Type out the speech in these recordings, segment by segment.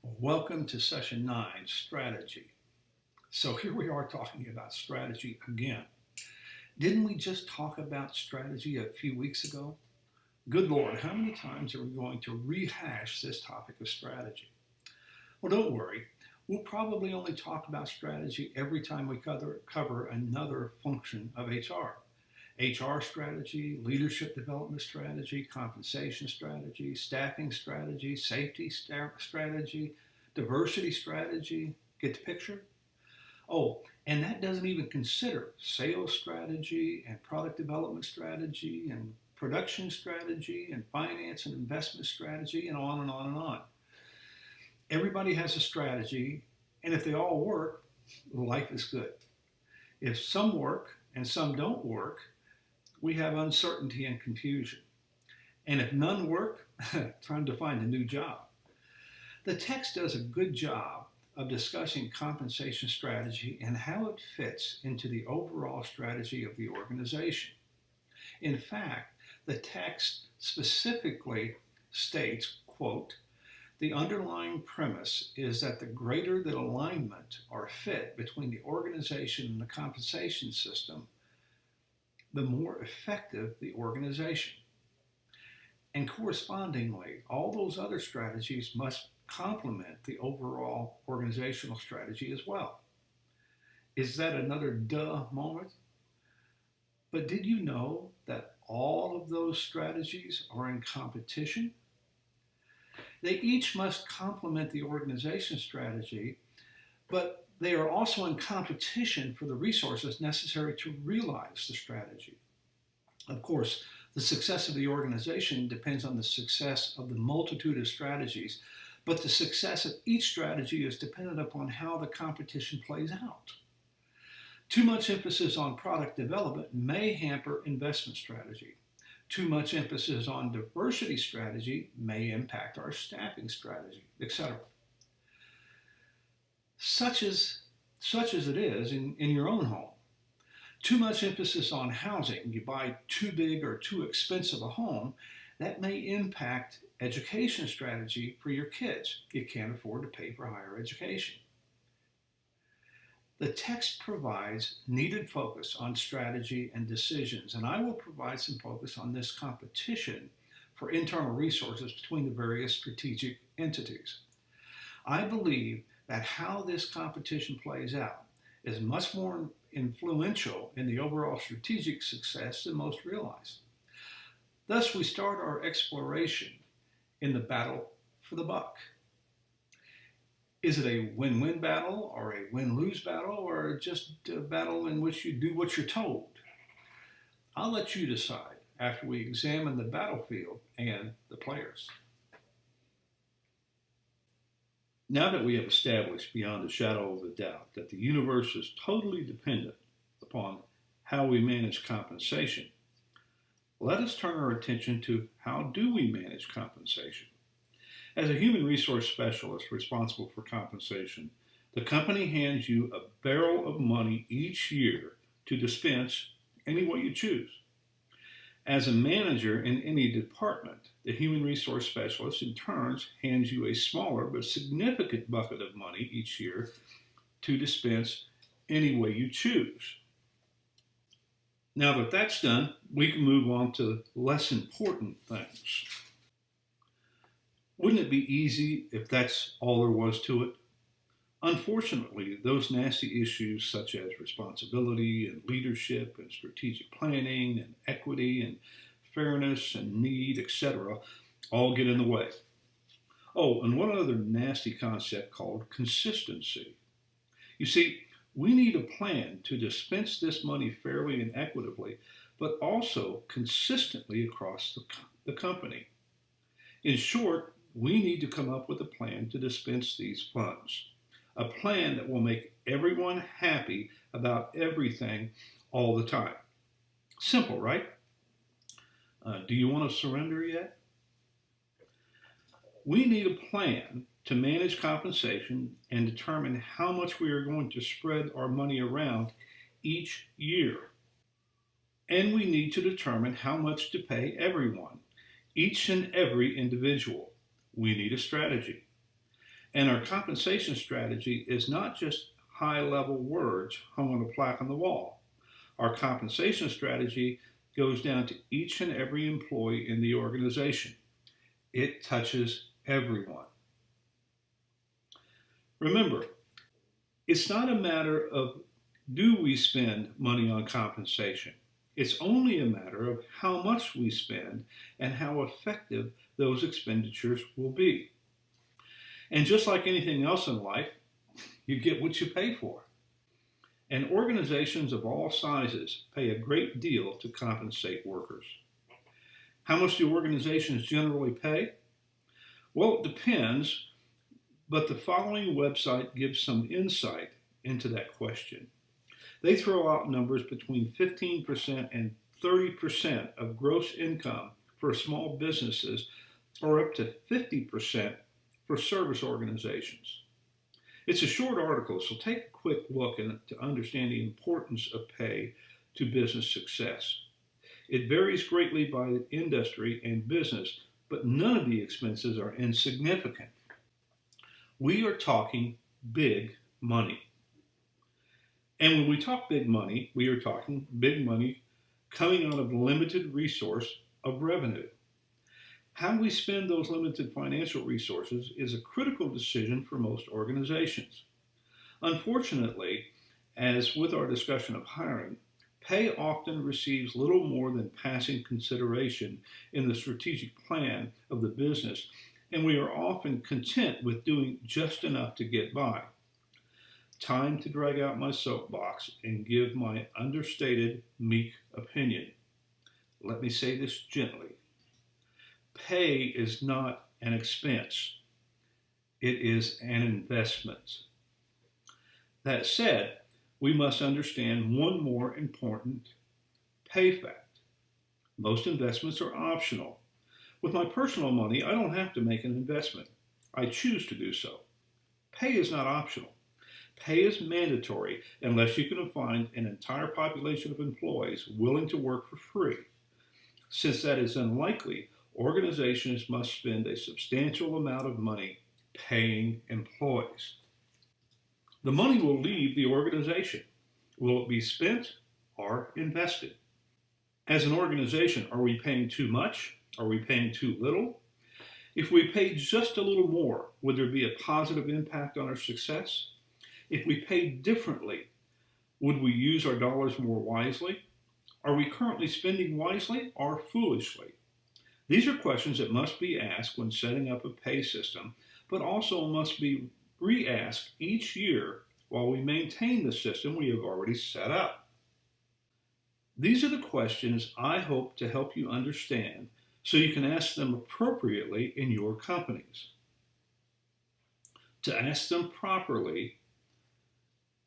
Welcome to Session 9, Strategy. So here we are talking about strategy again. Didn't we just talk about strategy a few weeks ago? Good Lord, how many times are we going to rehash this topic of strategy? Well, don't worry. We'll probably only talk about strategy every time we cover another function of HR. HR strategy, leadership development strategy, compensation strategy, staffing strategy, safety strategy, diversity strategy. Get the picture? Oh, and that doesn't even consider sales strategy and product development strategy and production strategy and finance and investment strategy and on and on and on. Everybody has a strategy, and if they all work, life is good. If some work and some don't work, we have uncertainty and confusion. And if none work, time to find a new job. The text does a good job of discussing compensation strategy and how it fits into the overall strategy of the organization. In fact, the text specifically states, quote, the underlying premise is that the greater the alignment or fit between the organization and the compensation system, the more effective the organization. And correspondingly, all those other strategies must complement the overall organizational strategy as well. Is that another duh moment? But did you know that all of those strategies are in competition? They each must complement the organization strategy, but they are also in competition for the resources necessary to realize the strategy. Of course, the success of the organization depends on the success of the multitude of strategies, but the success of each strategy is dependent upon how the competition plays out. Too much emphasis on product development may hamper investment strategy. Too much emphasis on diversity strategy may impact our staffing strategy, etc. Such as it is in your own home. Too much emphasis on housing, you buy too big or too expensive a home, that may impact education strategy for your kids. You can't afford to pay for higher education. The text provides needed focus on strategy and decisions, and I will provide some focus on this competition for internal resources between the various strategic entities. I believe that how this competition plays out is much more influential in the overall strategic success than most realize. Thus, we start our exploration in the battle for the buck. Is it a win-win battle or a win-lose battle or just a battle in which you do what you're told? I'll let you decide after we examine the battlefield and the players. Now that we have established beyond a shadow of a doubt that the universe is totally dependent upon how we manage compensation, let us turn our attention to how do we manage compensation. As a human resource specialist responsible for compensation, the company hands you a barrel of money each year to dispense any way you choose. As a manager in any department, the human resource specialist in turn hands you a smaller but significant bucket of money each year to dispense any way you choose. Now that that's done, we can move on to less important things. Wouldn't it be easy if that's all there was to it? Unfortunately, those nasty issues such as responsibility and leadership and strategic planning and equity and fairness and need, etc., all get in the way. Oh, and one other nasty concept called consistency. You see, we need a plan to dispense this money fairly and equitably, but also consistently across the company. In short, we need to come up with a plan to dispense these funds. A plan that will make everyone happy about everything all the time. Simple, right? Do you want to surrender yet? We need a plan to manage compensation and determine how much we are going to spread our money around each year. And we need to determine how much to pay everyone, each and every individual. We need a strategy. And our compensation strategy is not just high-level words hung on a plaque on the wall. Our compensation strategy goes down to each and every employee in the organization. It touches everyone. Remember, it's not a matter of do we spend money on compensation. It's only a matter of how much we spend and how effective those expenditures will be. And just like anything else in life, you get what you pay for. And organizations of all sizes pay a great deal to compensate workers. How much do organizations generally pay? Well, it depends, but the following website gives some insight into that question. They throw out numbers between 15% and 30% of gross income for small businesses, or up to 50% for service organizations. It's a short article, so take a quick look to understand the importance of pay to business success. It varies greatly by industry and business, but none of the expenses are insignificant. We are talking big money. And when we talk big money, we are talking big money coming out of limited resource of revenue. How we spend those limited financial resources is a critical decision for most organizations. Unfortunately, as with our discussion of hiring, pay often receives little more than passing consideration in the strategic plan of the business, and we are often content with doing just enough to get by. Time to drag out my soapbox and give my understated, meek opinion. Let me say this gently. Pay is not an expense. It is an investment. That said, we must understand one more important pay fact. Most investments are optional. With my personal money, I don't have to make an investment. I choose to do so. Pay is not optional. Pay is mandatory unless you can find an entire population of employees willing to work for free. Since that is unlikely, organizations must spend a substantial amount of money paying employees. The money will leave the organization. Will it be spent or invested? As an organization, are we paying too much? Are we paying too little? If we paid just a little more, would there be a positive impact on our success? If we paid differently, would we use our dollars more wisely? Are we currently spending wisely or foolishly? These are questions that must be asked when setting up a pay system, but also must be re-asked each year while we maintain the system we have already set up. These are the questions I hope to help you understand so you can ask them appropriately in your companies. To ask them properly,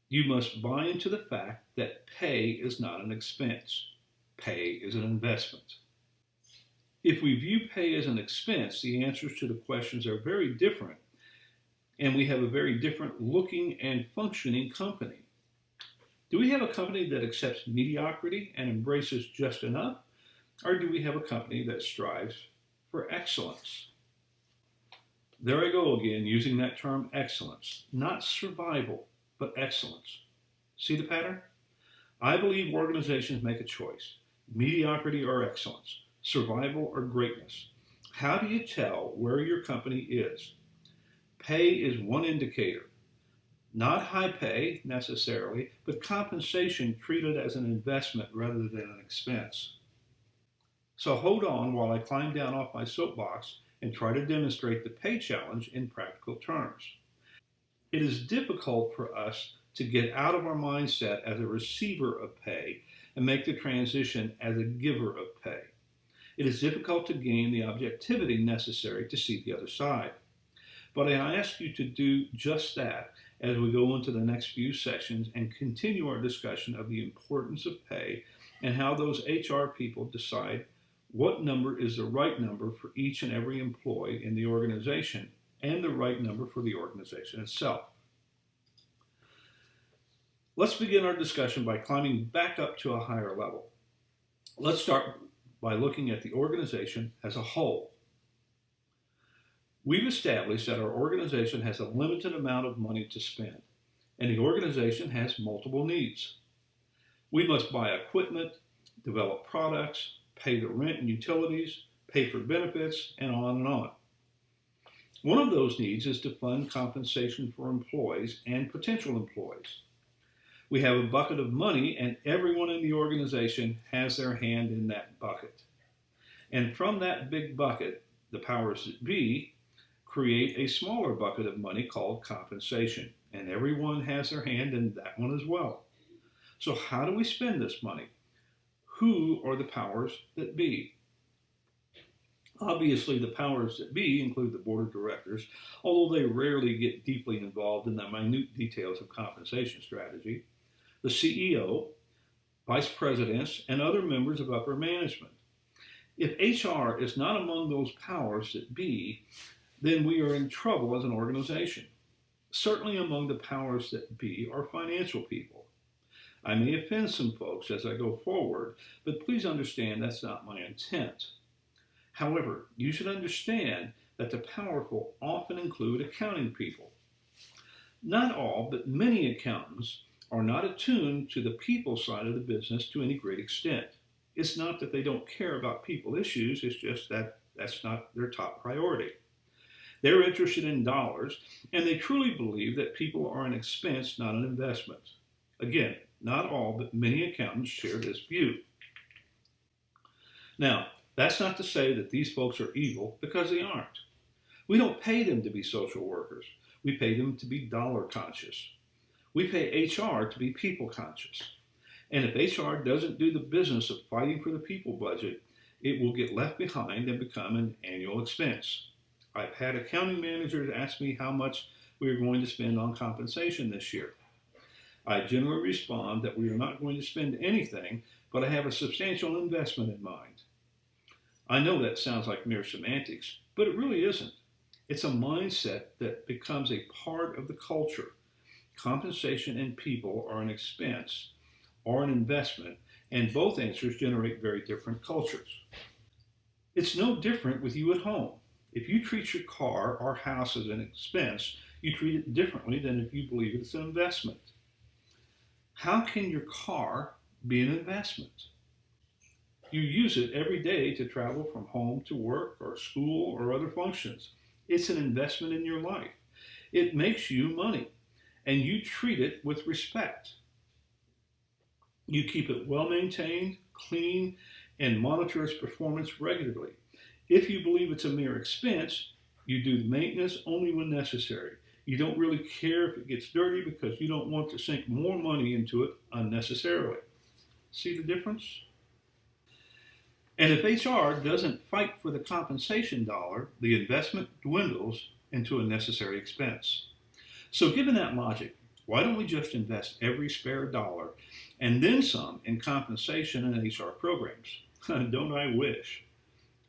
you must buy into the fact that pay is not an expense. Pay is an investment. If we view pay as an expense, the answers to the questions are very different, and we have a very different looking and functioning company. Do we have a company that accepts mediocrity and embraces just enough, or do we have a company that strives for excellence? There I go again, using that term excellence, not survival, but excellence. See the pattern? I believe organizations make a choice, mediocrity or excellence, survival or greatness. How do you tell where your company is? Pay is one indicator. Not high pay necessarily, but compensation treated as an investment rather than an expense. So hold on while I climb down off my soapbox and try to demonstrate the pay challenge in practical terms. It is difficult for us to get out of our mindset as a receiver of pay and make the transition as a giver of pay. It is difficult to gain the objectivity necessary to see the other side. But I ask you to do just that as we go into the next few sessions and continue our discussion of the importance of pay and how those HR people decide what number is the right number for each and every employee in the organization and the right number for the organization itself. Let's begin our discussion by climbing back up to a higher level. Let's start by looking at the organization as a whole. We've established that our organization has a limited amount of money to spend, and the organization has multiple needs. We must buy equipment, develop products, pay the rent and utilities, pay for benefits, and on and on. One of those needs is to fund compensation for employees and potential employees. We have a bucket of money, and everyone in the organization has their hand in that bucket. And from that big bucket, the powers that be create a smaller bucket of money called compensation, and everyone has their hand in that one as well. So, how do we spend this money? Who are the powers that be? Obviously, the powers that be include the board of directors, although they rarely get deeply involved in the minute details of compensation strategy, the CEO, vice presidents, and other members of upper management. If HR is not among those powers that be, then we are in trouble as an organization. Certainly among the powers that be are financial people. I may offend some folks as I go forward, but please understand that's not my intent. However, you should understand that the powerful often include accounting people. Not all, but many accountants are not attuned to the people side of the business to any great extent. It's not that they don't care about people issues, it's just that that's not their top priority. They're interested in dollars, and they truly believe that people are an expense, not an investment. Again, not all, but many accountants share this view. Now, that's not to say that these folks are evil, because they aren't. We don't pay them to be social workers. We pay them to be dollar conscious. We pay HR to be people conscious. And if HR doesn't do the business of fighting for the people budget, it will get left behind and become an annual expense. I've had accounting managers ask me how much we are going to spend on compensation this year. I generally respond that we are not going to spend anything, but I have a substantial investment in mind. I know that sounds like mere semantics, but it really isn't. It's a mindset that becomes a part of the culture. Compensation and people are an expense or an investment, and both answers generate very different cultures. It's no different with you at home. If you treat your car or house as an expense, you treat it differently than if you believe it's an investment. How can your car be an investment? You use it every day to travel from home to work or school or other functions. It's an investment in your life. It makes you money, and you treat it with respect. You keep it well maintained, clean, and monitor its performance regularly. If you believe it's a mere expense, you do the maintenance only when necessary. You don't really care if it gets dirty because you don't want to sink more money into it unnecessarily. See the difference? And if HR doesn't fight for the compensation dollar, the investment dwindles into a necessary expense. So given that logic, why don't we just invest every spare dollar and then some in compensation and HR programs? Don't I wish?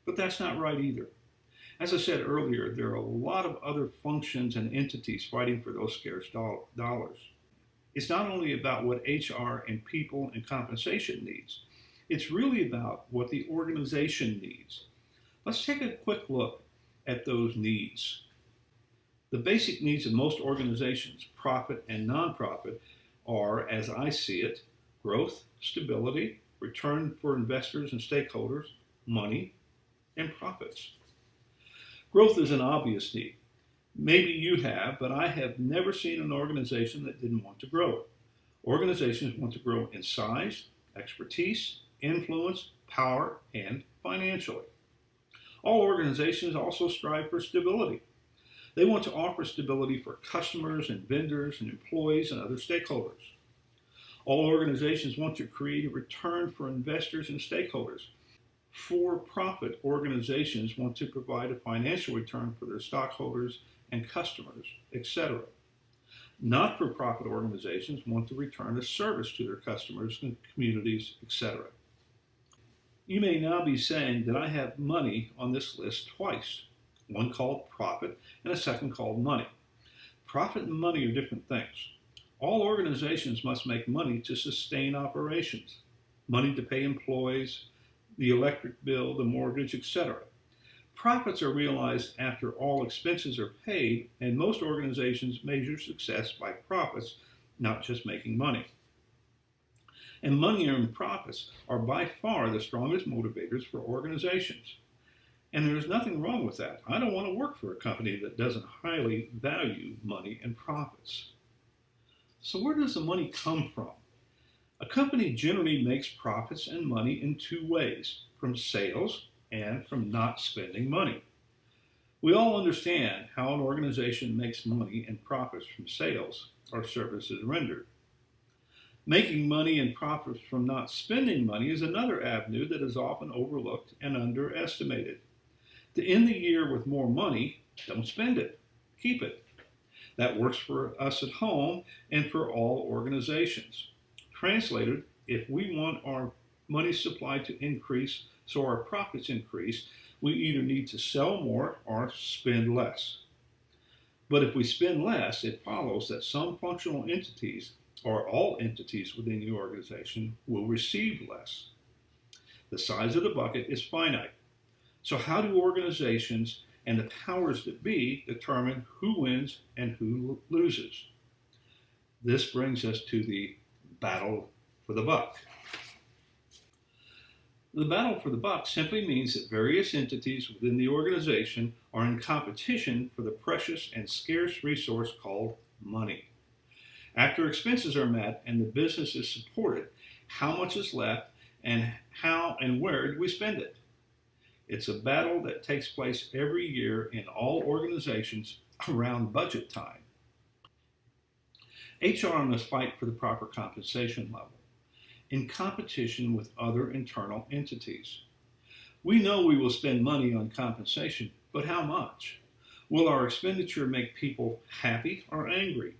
But that's not right either. As I said earlier, there are a lot of other functions and entities fighting for those scarce dollars. It's not only about what HR and people and compensation needs. It's really about what the organization needs. Let's take a quick look at those needs. The basic needs of most organizations, profit and nonprofit, are, as I see it, growth, stability, return for investors and stakeholders, money, and profits. Growth is an obvious need. Maybe you have, but I have never seen an organization that didn't want to grow. Organizations want to grow in size, expertise, influence, power, and financially. All organizations also strive for stability. They want to offer stability for customers and vendors and employees and other stakeholders. All organizations want to create a return for investors and stakeholders. For-profit organizations want to provide a financial return for their stockholders and customers, etc. Not-for-profit organizations want to return a service to their customers and communities, etc. You may now be saying that I have money on this list twice, one called profit and a second called money. Profit and money are different things. All organizations must make money to sustain operations, money to pay employees, the electric bill, the mortgage, etc. Profits are realized after all expenses are paid, and most organizations measure success by profits, not just making money. And money and profits are by far the strongest motivators for organizations. And there's nothing wrong with that. I don't want to work for a company that doesn't highly value money and profits. So, where does the money come from? A company generally makes profits and money in two ways, from sales and from not spending money. We all understand how an organization makes money and profits from sales or services rendered. Making money and profits from not spending money is another avenue that is often overlooked and underestimated. To end the year with more money, don't spend it, keep it. That works for us at home and for all organizations. Translated, if we want our money supply to increase so our profits increase, we either need to sell more or spend less. But if we spend less, it follows that some functional entities, or all entities within the organization, will receive less. The size of the bucket is finite. So how do organizations and the powers that be determine who wins and who loses? This brings us to the battle for the buck. The battle for the buck simply means that various entities within the organization are in competition for the precious and scarce resource called money. After expenses are met and the business is supported, how much is left and how and where do we spend it? It's a battle that takes place every year in all organizations around budget time. HR must fight for the proper compensation level in competition with other internal entities. We know we will spend money on compensation, but how much? Will our expenditure make people happy or angry?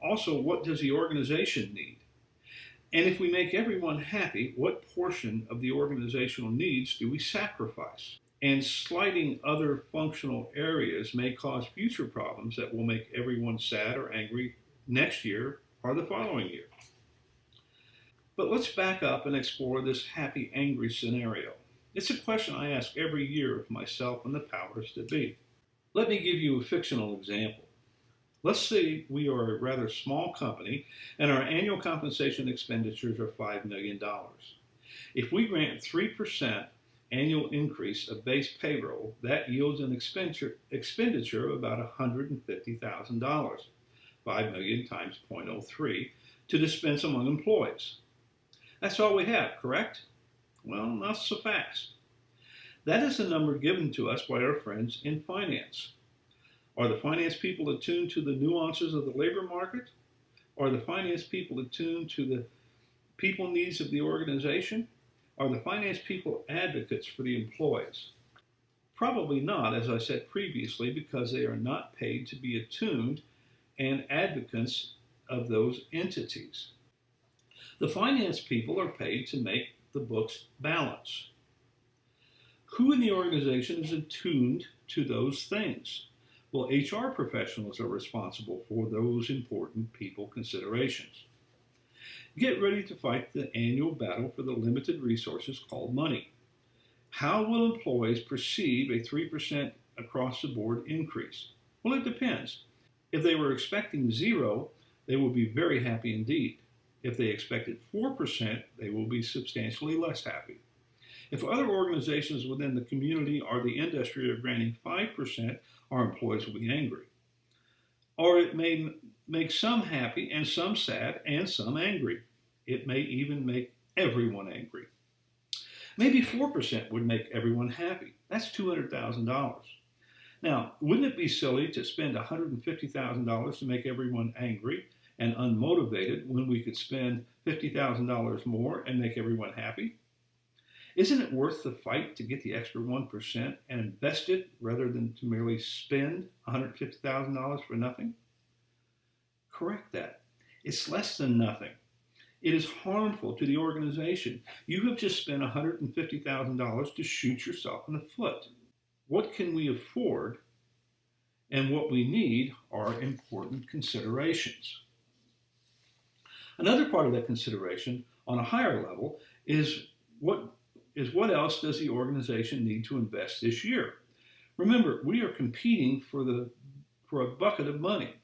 Also, what does the organization need? And if we make everyone happy, what portion of the organizational needs do we sacrifice? And slighting other functional areas may cause future problems that will make everyone sad or angry next year or the following year. But let's back up and explore this happy, angry scenario. It's a question I ask every year of myself and the powers that be. Let me give you a fictional example. Let's say we are a rather small company and our annual compensation expenditures are $5 million. If we grant 3% annual increase of base payroll, that yields an expenditure of about $150,000, 5 million times 0.03, to dispense among employees. That's all we have, correct? Well, not so fast. That is the number given to us by our friends in finance. Are the finance people attuned to the nuances of the labor market? Are the finance people attuned to the people needs of the organization? Are the finance people advocates for the employees? Probably not, as I said previously, because they are not paid to be attuned and advocates of those entities. The finance people are paid to make the books balance. Who in the organization is attuned to those things? Well, HR professionals are responsible for those important people considerations. Get ready to fight the annual battle for the limited resources called money. How will employees perceive a 3% across the board increase? Well, it depends. If they were expecting 0, they will be very happy indeed. If they expected 4%, they will be substantially less happy. If other organizations within the community or the industry are granting 5%, our employees will be angry. Or it may make some happy and some sad and some angry. It may even make everyone angry. Maybe 4% would make everyone happy. That's $200,000. Now, wouldn't it be silly to spend $150,000 to make everyone angry and unmotivated when we could spend $50,000 more and make everyone happy? Isn't it worth the fight to get the extra 1% and invest it rather than to merely spend $150,000 for nothing? Correct that. It's less than nothing. It is harmful to the organization. You have just spent $150,000 to shoot yourself in the foot. What can we afford and what we need are important considerations. Another part of that consideration on a higher level is what else does the organization need to invest this year? Remember, we are competing for a bucket of money.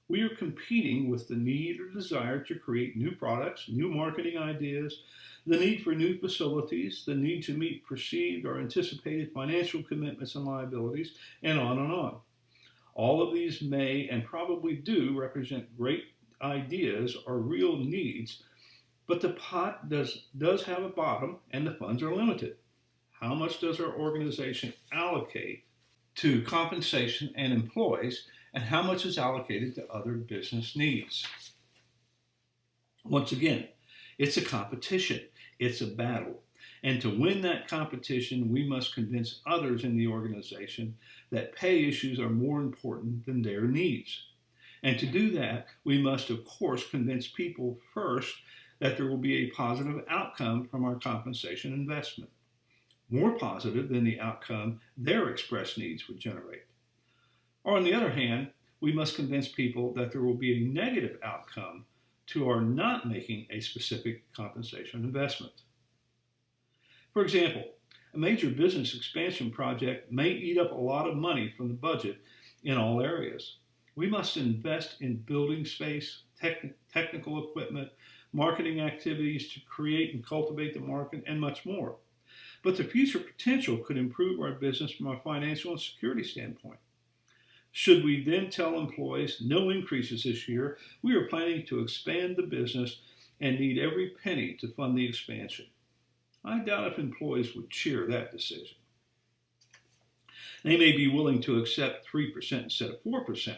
We are competing with the need or desire to create new products, new marketing ideas, the need for new facilities, the need to meet perceived or anticipated financial commitments and liabilities, and on and on. All of these may and probably do represent great ideas or real needs, but the pot does have a bottom and the funds are limited. How much does our organization allocate to compensation and employees, and how much is allocated to other business needs? Once again, it's a competition, it's a battle. And to win that competition, we must convince others in the organization that pay issues are more important than their needs. And to do that, we must, of course, convince people first that there will be a positive outcome from our compensation investment, more positive than the outcome their expressed needs would generate. Or on the other hand, we must convince people that there will be a negative outcome to our not making a specific compensation investment. For example, a major business expansion project may eat up a lot of money from the budget in all areas. We must invest in building space, technical equipment, marketing activities to create and cultivate the market, and much more. But the future potential could improve our business from a financial and security standpoint. Should we then tell employees no increases this year, we are planning to expand the business and need every penny to fund the expansion? I doubt if employees would cheer that decision. They may be willing to accept 3% instead of 4%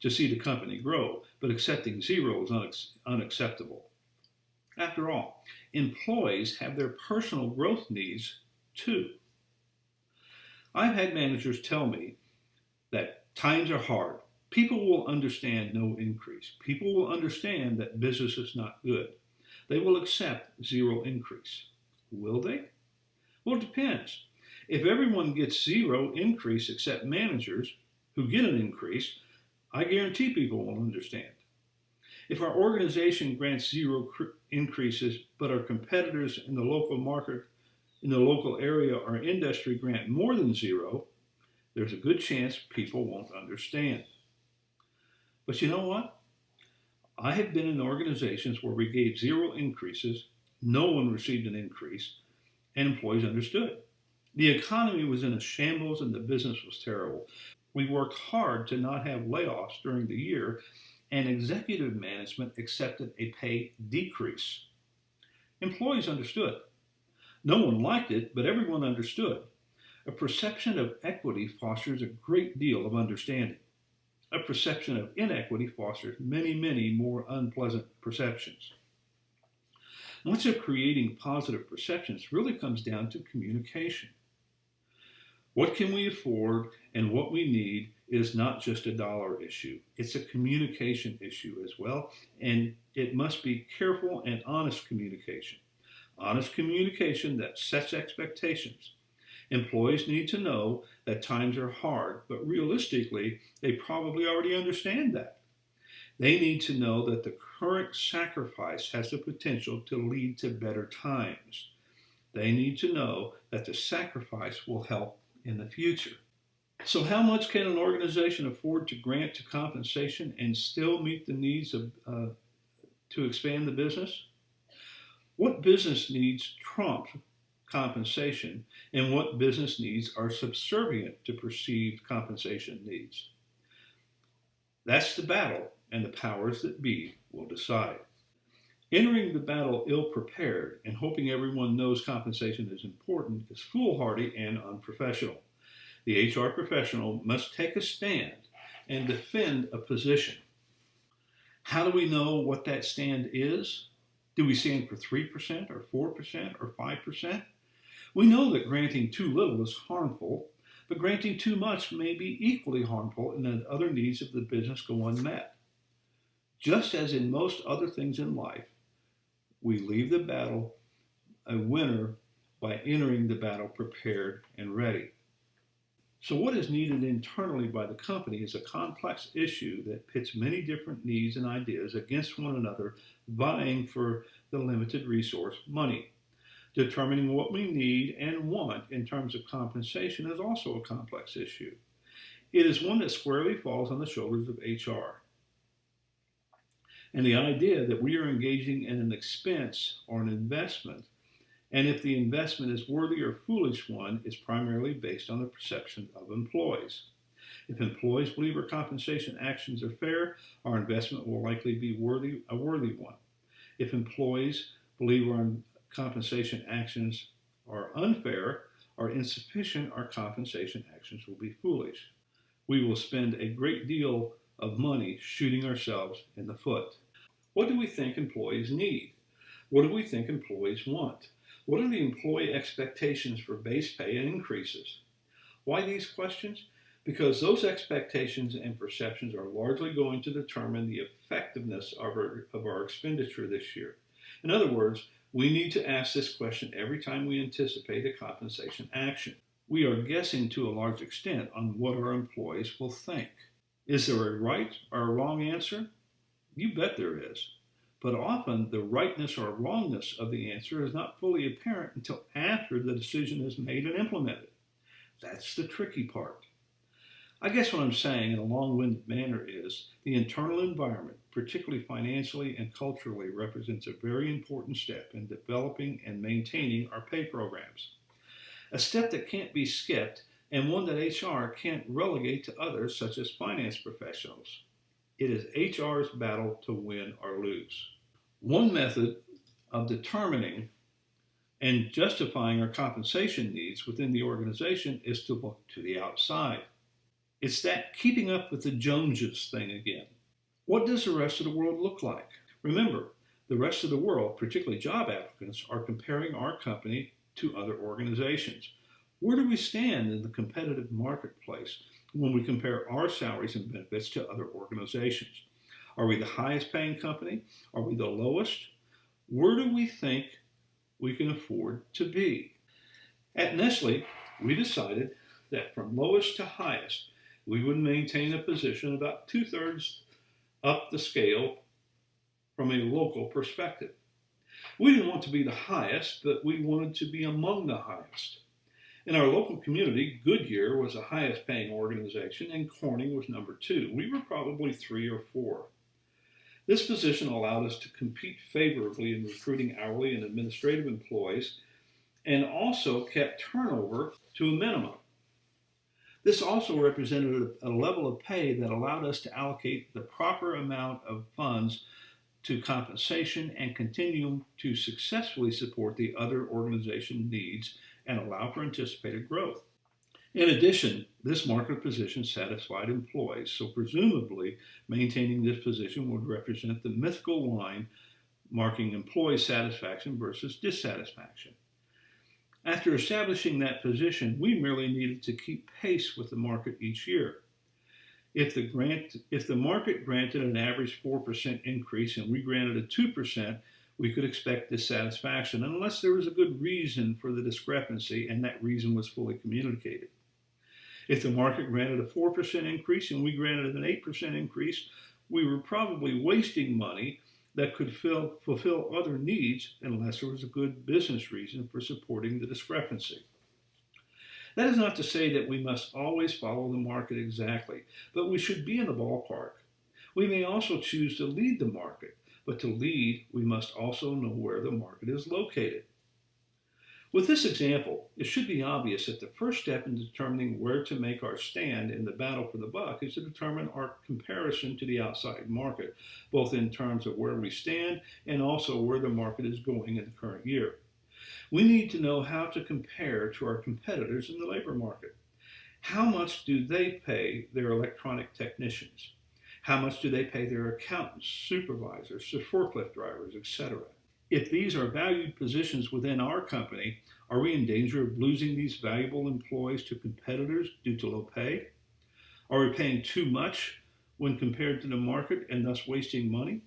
to see the company grow, but accepting zero is unacceptable. After all, employees have their personal growth needs too. I've had managers tell me that times are hard. People will understand no increase. People will understand that business is not good. They will accept zero increase. Will they? Well, it depends. If everyone gets zero increase except managers who get an increase, I guarantee people will understand. If our organization grants zero increases, but our competitors in the local market, in the local area or industry grant more than zero, there's a good chance people won't understand. But you know what? I have been in organizations where we gave zero increases, no one received an increase, and employees understood. The economy was in a shambles and the business was terrible. We worked hard to not have layoffs during the year, and executive management accepted a pay decrease. Employees understood. No one liked it, but everyone understood. A perception of equity fosters a great deal of understanding. A perception of inequity fosters many, many more unpleasant perceptions. Much of creating positive perceptions really comes down to communication. What can we afford and what we need is not just a dollar issue. It's a communication issue as well, and it must be careful and honest communication. Honest communication that sets expectations. Employees need to know that times are hard, but realistically, they probably already understand that. They need to know that the current sacrifice has the potential to lead to better times. They need to know that the sacrifice will help in the future. So how much can an organization afford to grant to compensation and still meet the needs to expand the business? What business needs trump compensation, and what business needs are subservient to perceived compensation needs? That's the battle, and the powers that be will decide. Entering the battle ill-prepared and hoping everyone knows compensation is important is foolhardy and unprofessional. The HR professional must take a stand and defend a position. How do we know what that stand is? Do we stand for 3% or 4% or 5%? We know that granting too little is harmful, but granting too much may be equally harmful and that other needs of the business go unmet. Just as in most other things in life, we leave the battle a winner by entering the battle prepared and ready. So what is needed internally by the company is a complex issue that pits many different needs and ideas against one another, vying for the limited resource, money. Determining what we need and want in terms of compensation is also a complex issue. It is one that squarely falls on the shoulders of HR. And the idea that we are engaging in an expense or an investment, and if the investment is worthy or foolish one, is primarily based on the perception of employees. If employees believe our compensation actions are fair, our investment will likely be a worthy one. If employees believe our compensation actions are unfair or insufficient, our compensation actions will be foolish. We will spend a great deal of money shooting ourselves in the foot. What do we think employees need? What do we think employees want? What are the employee expectations for base pay and increases? Why these questions? Because those expectations and perceptions are largely going to determine the effectiveness of our expenditure this year. In other words, we need to ask this question every time we anticipate a compensation action. We are guessing to a large extent on what our employees will think. Is there a right or a wrong answer? You bet there is. But often the rightness or wrongness of the answer is not fully apparent until after the decision is made and implemented. That's the tricky part. I guess what I'm saying in a long-winded manner is the internal environment, particularly financially and culturally, represents a very important step in developing and maintaining our pay programs. A step that can't be skipped and one that HR can't relegate to others such as finance professionals. It is HR's battle to win or lose. One method of determining and justifying our compensation needs within the organization is to look to the outside. It's that keeping up with the Joneses thing again. What does the rest of the world look like? Remember, the rest of the world, particularly job applicants, are comparing our company to other organizations. Where do we stand in the competitive marketplace when we compare our salaries and benefits to other organizations? Are we the highest paying company? Are we the lowest? Where do we think we can afford to be? At Nestle, we decided that from lowest to highest, we would maintain a position about 2/3 up the scale from a local perspective. We didn't want to be the highest, but we wanted to be among the highest. In our local community, Goodyear was the highest paying organization and Corning was number 2. We were probably 3 or 4. This position allowed us to compete favorably in recruiting hourly and administrative employees and also kept turnover to a minimum. This also represented a level of pay that allowed us to allocate the proper amount of funds to compensation and continue to successfully support the other organization needs and allow for anticipated growth. In addition, this market position satisfied employees, so presumably maintaining this position would represent the mythical line marking employee satisfaction versus dissatisfaction. After establishing that position, we merely needed to keep pace with the market each year. If the market granted an average 4% increase and we granted a 2%, we could expect dissatisfaction unless there was a good reason for the discrepancy and that reason was fully communicated. If the market granted a 4% increase and we granted an 8% increase, we were probably wasting money that could fulfill other needs unless there was a good business reason for supporting the discrepancy. That is not to say that we must always follow the market exactly, but we should be in the ballpark. We may also choose to lead the market, but to lead, we must also know where the market is located. With this example, it should be obvious that the first step in determining where to make our stand in the battle for the buck is to determine our comparison to the outside market, both in terms of where we stand and also where the market is going in the current year. We need to know how to compare to our competitors in the labor market. How much do they pay their electronic technicians? How much do they pay their accountants, supervisors, forklift drivers, etc.? If these are valued positions within our company, are we in danger of losing these valuable employees to competitors due to low pay? Are we paying too much when compared to the market and thus wasting money?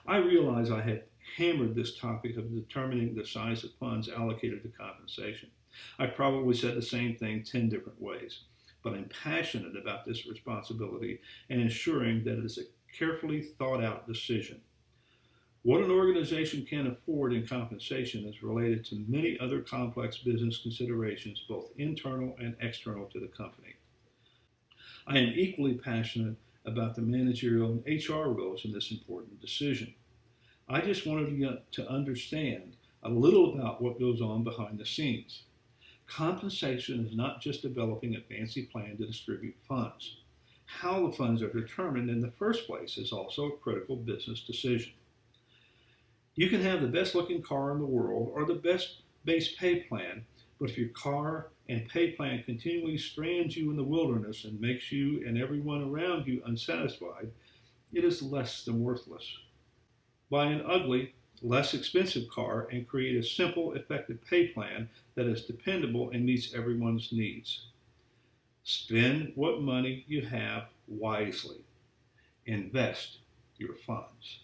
I realize I have hammered this topic of determining the size of funds allocated to compensation. I've probably said the same thing 10 different ways, but I'm passionate about this responsibility and ensuring that it is a carefully thought out decision. What an organization can afford in compensation is related to many other complex business considerations, both internal and external to the company. I am equally passionate about the managerial and HR roles in this important decision. I just wanted you to understand a little about what goes on behind the scenes. Compensation is not just developing a fancy plan to distribute funds. How the funds are determined in the first place is also a critical business decision. You can have the best looking car in the world or the best base pay plan, but if your car and pay plan continually strands you in the wilderness and makes you and everyone around you unsatisfied, it is less than worthless. Buy an ugly, less expensive car and create a simple, effective pay plan that is dependable and meets everyone's needs. Spend what money you have wisely. Invest your funds.